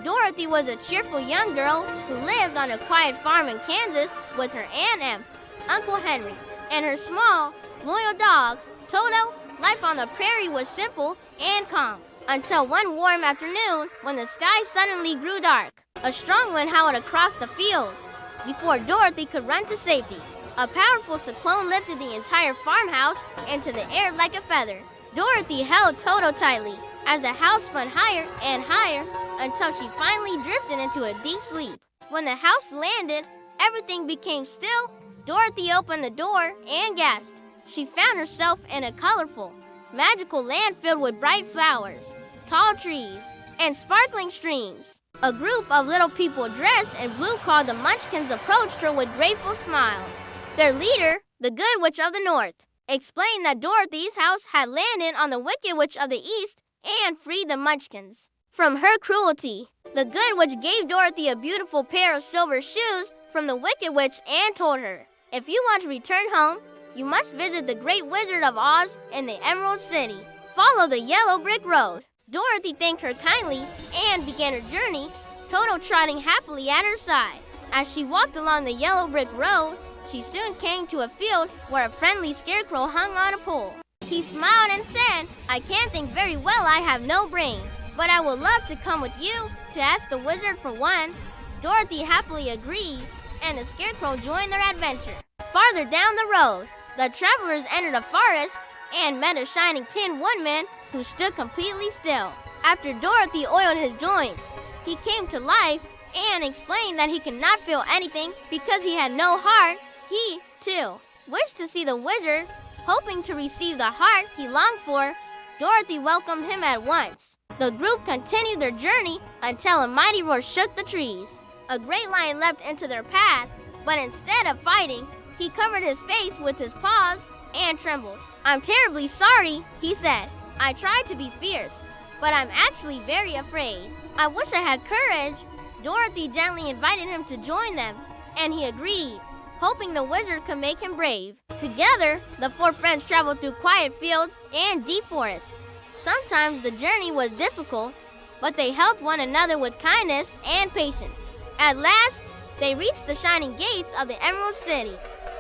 Dorothy was a cheerful young girl who lived on a quiet farm in Kansas with her Aunt Em, Uncle Henry, and her small, loyal dog, Toto. Life on the prairie was simple and calm, until one warm afternoon when the sky suddenly grew dark. A strong wind howled across the fields. Before Dorothy could run to safety, a powerful cyclone lifted the entire farmhouse into the air like a feather. Dorothy held Toto tightly as the house spun higher and higher until she finally drifted into a deep sleep. When the house landed, everything became still. Dorothy opened the door and gasped. She found herself in a colorful, magical land filled with bright flowers, tall trees, and sparkling streams. A group of little people dressed in blue called the Munchkins approached her with grateful smiles. Their leader, the Good Witch of the North, explained that Dorothy's house had landed on the Wicked Witch of the East and freed the Munchkins from her cruelty. The Good Witch gave Dorothy a beautiful pair of silver shoes from the Wicked Witch and told her, "If you want to return home, you must visit the Great Wizard of Oz in the Emerald City. Follow the yellow brick road." Dorothy thanked her kindly and began her journey, Toto trotting happily at her side. As she walked along the yellow brick road, she soon came to a field where a friendly Scarecrow hung on a pole. He smiled and said, "I can't think very well, I have no brain, but I would love to come with you to ask the wizard for one." Dorothy happily agreed, and the Scarecrow joined their adventure. Farther down the road, the travelers entered a forest and met a shining tin woodman who stood completely still. After Dorothy oiled his joints, he came to life and explained that he could not feel anything because he had no heart. He, too, wished to see the wizard, hoping to receive the heart he longed for. Dorothy welcomed him at once. The group continued their journey until a mighty roar shook the trees. A great lion leapt into their path, but instead of fighting, he covered his face with his paws and trembled. "I'm terribly sorry," he said. "I tried to be fierce, but I'm actually very afraid. I wish I had courage." Dorothy gently invited him to join them, and he agreed, hoping the wizard could make him brave. Together, the four friends traveled through quiet fields and deep forests. Sometimes the journey was difficult, but they helped one another with kindness and patience. At last, they reached the shining gates of the Emerald City.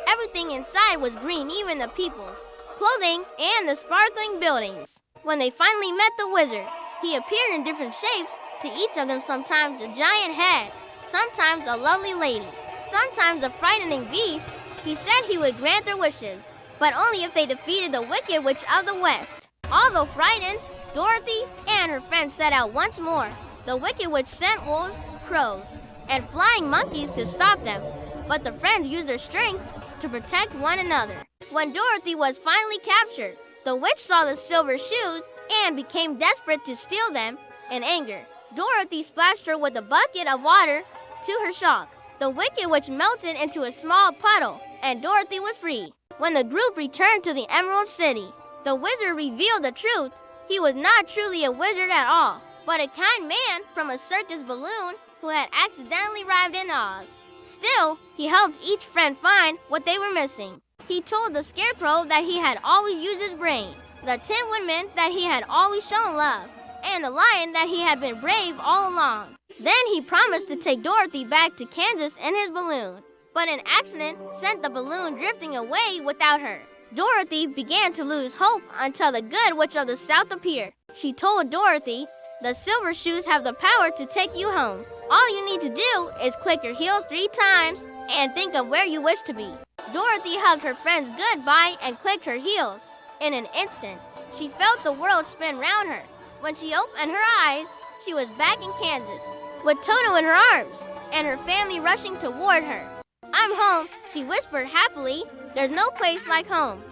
Everything inside was green, even the people's clothing and the sparkling buildings. When they finally met the wizard, he appeared in different shapes, to each of them sometimes a giant head, sometimes a lovely lady, sometimes a frightening beast. He said he would grant their wishes, but only if they defeated the Wicked Witch of the West. Although frightened, Dorothy and her friends set out once more. The Wicked Witch sent wolves, crows, and flying monkeys to stop them, but the friends used their strength to protect one another. When Dorothy was finally captured, the witch saw the silver shoes and became desperate to steal them. In anger, Dorothy splashed her with a bucket of water. To her shock, the Wicked Witch melted into a small puddle, and Dorothy was free. When the group returned to the Emerald City, the wizard revealed the truth. He was not truly a wizard at all, but a kind man from a circus balloon who had accidentally arrived in Oz. Still, he helped each friend find what they were missing. He told the Scarecrow that he had always used his brain, the Tin Woodman that he had always shown love, and the Lion that he had been brave all along. Then he promised to take Dorothy back to Kansas in his balloon, but an accident sent the balloon drifting away without her. Dorothy began to lose hope until the Good Witch of the South appeared. She told Dorothy, "The silver shoes have the power to take you home. All you need to do is click your heels 3 times and think of where you wish to be." Dorothy hugged her friends goodbye and clicked her heels. In an instant, she felt the world spin round her. When she opened her eyes, she was back in Kansas, with Toto in her arms and her family rushing toward her. "I'm home," she whispered happily. "There's no place like home."